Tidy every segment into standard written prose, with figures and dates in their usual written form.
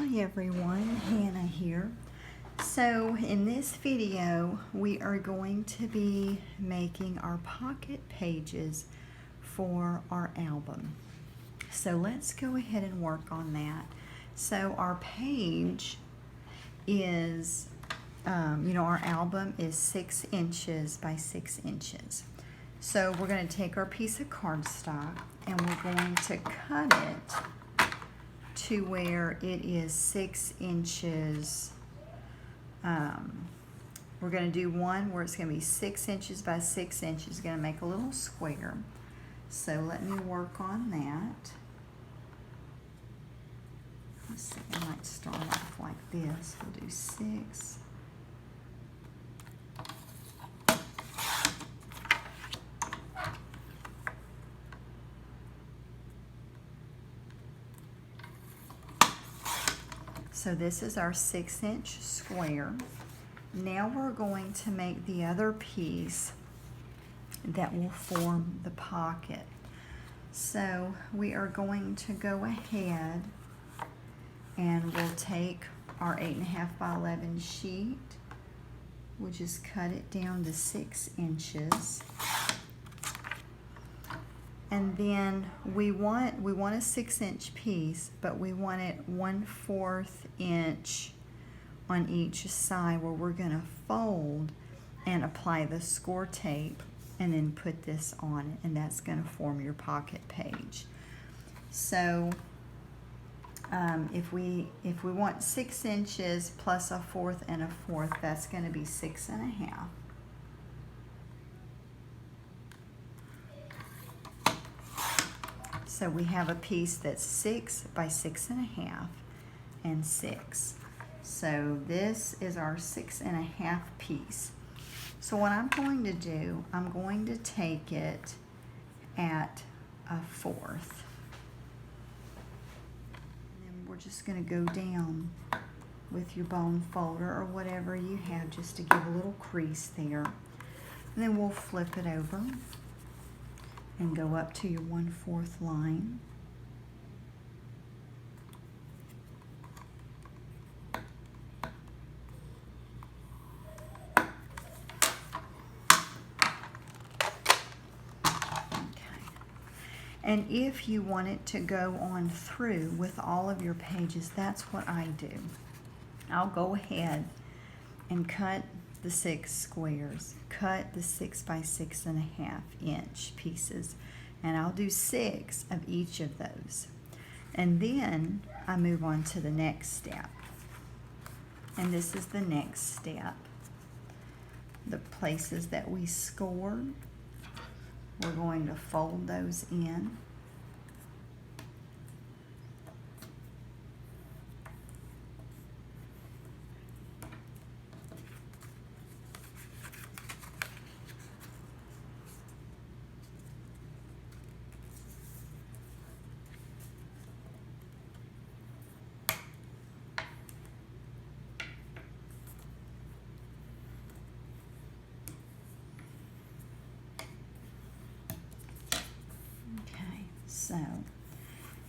Hi everyone, Hannah here. So in this video we are going to be making our pocket pages for our album. So let's go ahead and work on that. So our page is, our album is 6 inches by 6 inches. So we're going to take our piece of cardstock and we're going to cut it to where it is 6 inches. We're going to do one where it's going to be 6 inches by 6 inches. It's going to make a little square. So let me work on that. Let's see, I might start off like this. We'll do 6. So this is our 6-inch square. Now we're going to make the other piece that will form the pocket. So we are going to go ahead and we'll take our 8.5 by 11 sheet. We'll just cut it down to 6 inches. And then we want a 6-inch piece, but we want it 1/4 inch on each side where we're going to fold and apply the score tape and then put this on it, and that's going to form your pocket page. So if we want 6 inches plus 1/4 and 1/4, that's going to be 6 1/2. So we have a piece that's 6 by 6 1/2 and 6. So this is our 6 1/2 piece. So what I'm going to do, I'm going to take it at 1/4. And then we're just going to go down with your bone folder or whatever you have just to give a little crease there. And then we'll flip it over and go up to your 1/4 line. And if you want it to go on through with all of your pages, that's what I do. I'll go ahead and cut the 6 squares, cut the 6 by 6 1/2 inch pieces, and I'll do 6 of each of those. And then I move on to the next step. And this is the next step. The places that we scored, we're going to fold those in. So,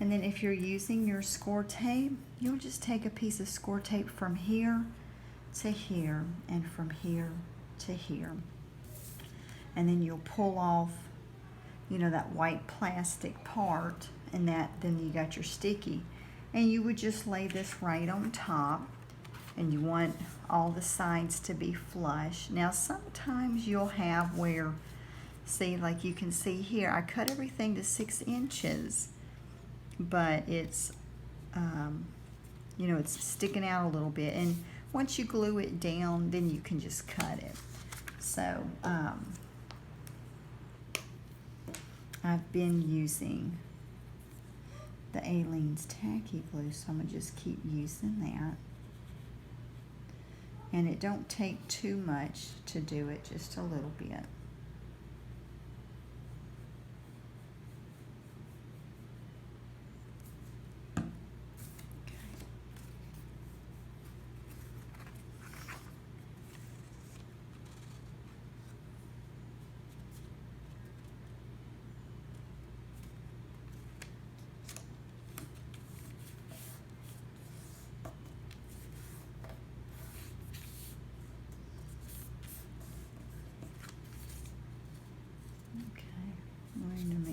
and then if you're using your score tape, you'll just take a piece of score tape from here to here and from here to here. And then you'll pull off, that white plastic part, and then you got your sticky. And you would just lay this right on top, and you want all the sides to be flush. Now sometimes you'll have where, see, like you can see here, I cut everything to 6 inches, but it's, it's sticking out a little bit. And once you glue it down, then you can just cut it. So, I've been using the Aleene's tacky glue, so I'm going to just keep using that. And it don't take too much to do it, just a little bit.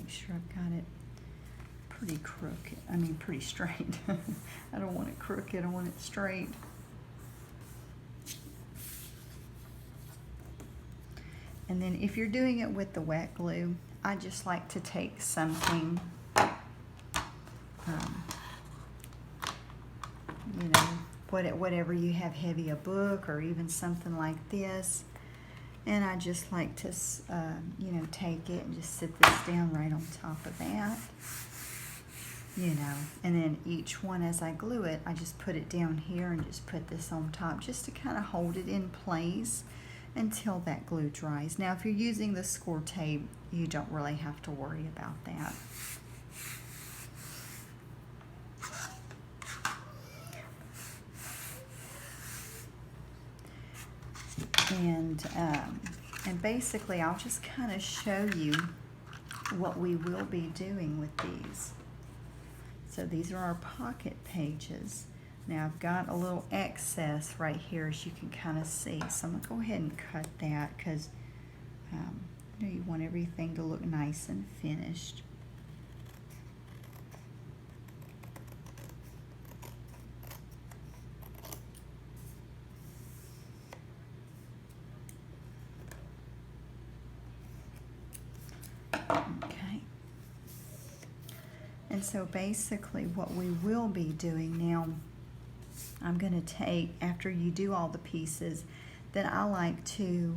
make sure I've got it pretty crooked. I mean, pretty straight. I don't want it crooked, I want it straight. And then if you're doing it with the wet glue, I just like to take something, you know, whatever you have heavy, a book or even something like this. And I just like to, you know, take it and just sit this down right on top of that, you know. And then each one, as I glue it, I just put it down here and just put this on top just to kind of hold it in place until that glue dries. Now, if you're using the score tape, you don't really have to worry about that. And basically, I'll just kind of show you what we will be doing with these. So these are our pocket pages. Now I've got a little excess right here, as you can kind of see. So I'm going to go ahead and cut that because you know, you want everything to look nice and finished. Okay. And so basically what we will be doing now, I'm going to take, after you do all the pieces, then I like to,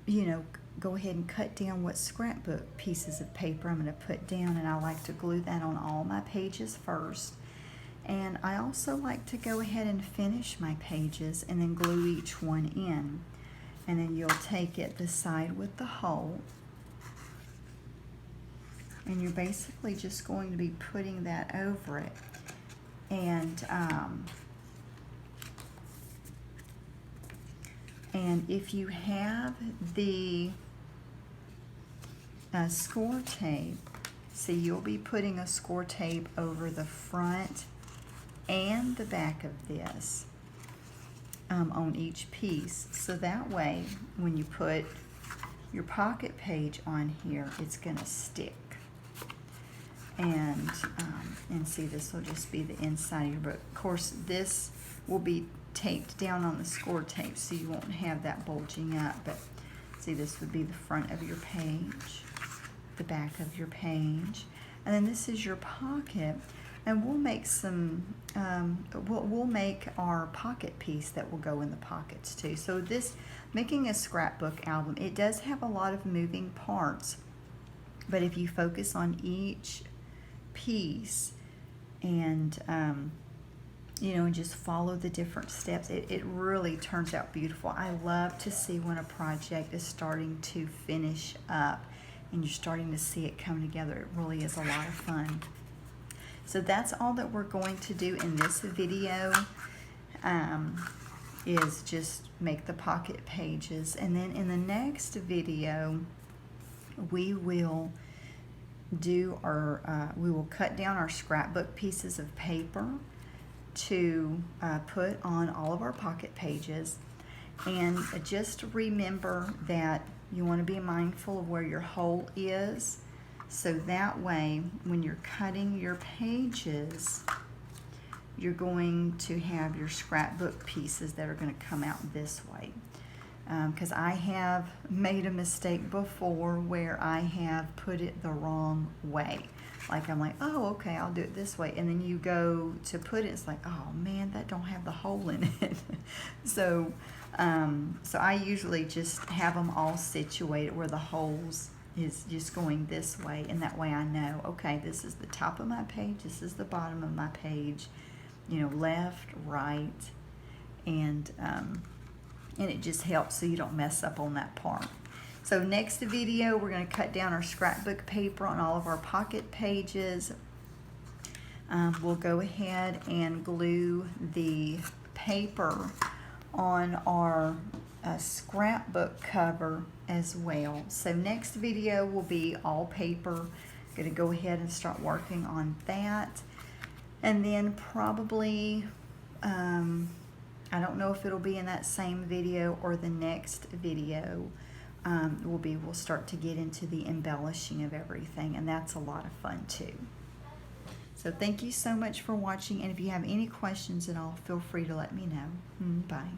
you know, go ahead and cut down what scrapbook pieces of paper I'm going to put down, and I like to glue that on all my pages first. And I also like to go ahead and finish my pages and then glue each one in. And then you'll take it the side with the hole, and you're basically just going to be putting that over it. And if you have the score tape, see, you'll be putting a score tape over the front and the back of this on each piece. So that way, when you put your pocket page on here, it's going to stick. And see, this will just be the inside of your book. Of course, this will be taped down on the score tape, so you won't have that bulging up. But see, this would be the front of your page, the back of your page, and then this is your pocket. And we'll make some, we'll make our pocket piece that will go in the pockets too. So this, making a scrapbook album, it does have a lot of moving parts, but if you focus on each piece and you know, and just follow the different steps, it really turns out beautiful. I love to see when a project is starting to finish up and you're starting to see it come together. It really is a lot of fun. So that's all that we're going to do in this video, is just make the pocket pages. And then in the next video, we will do our, we will cut down our scrapbook pieces of paper to put on all of our pocket pages. And just remember that you want to be mindful of where your hole is, so that way when you're cutting your pages, you're going to have your scrapbook pieces that are going to come out this way. Because I have made a mistake before where I have put it the wrong way. Like I'm like, oh, okay, I'll do it this way. And then you go to put it, it's like, oh man, that don't have the hole in it. So I usually just have them all situated where the holes is just going this way, and that way I know, okay, this is the top of my page, this is the bottom of my page, you know, left, right, and it just helps so you don't mess up on that part. So next video, we're going to cut down our scrapbook paper on all of our pocket pages. We'll go ahead and glue the paper on our scrapbook cover as well. So next video will be all paper. Going to go ahead and start working on that. And then probably, I don't know if it'll be in that same video or the next video. we'll start to get into the embellishing of everything, and that's a lot of fun too. So thank you so much for watching, and if you have any questions at all, feel free to let me know. Bye.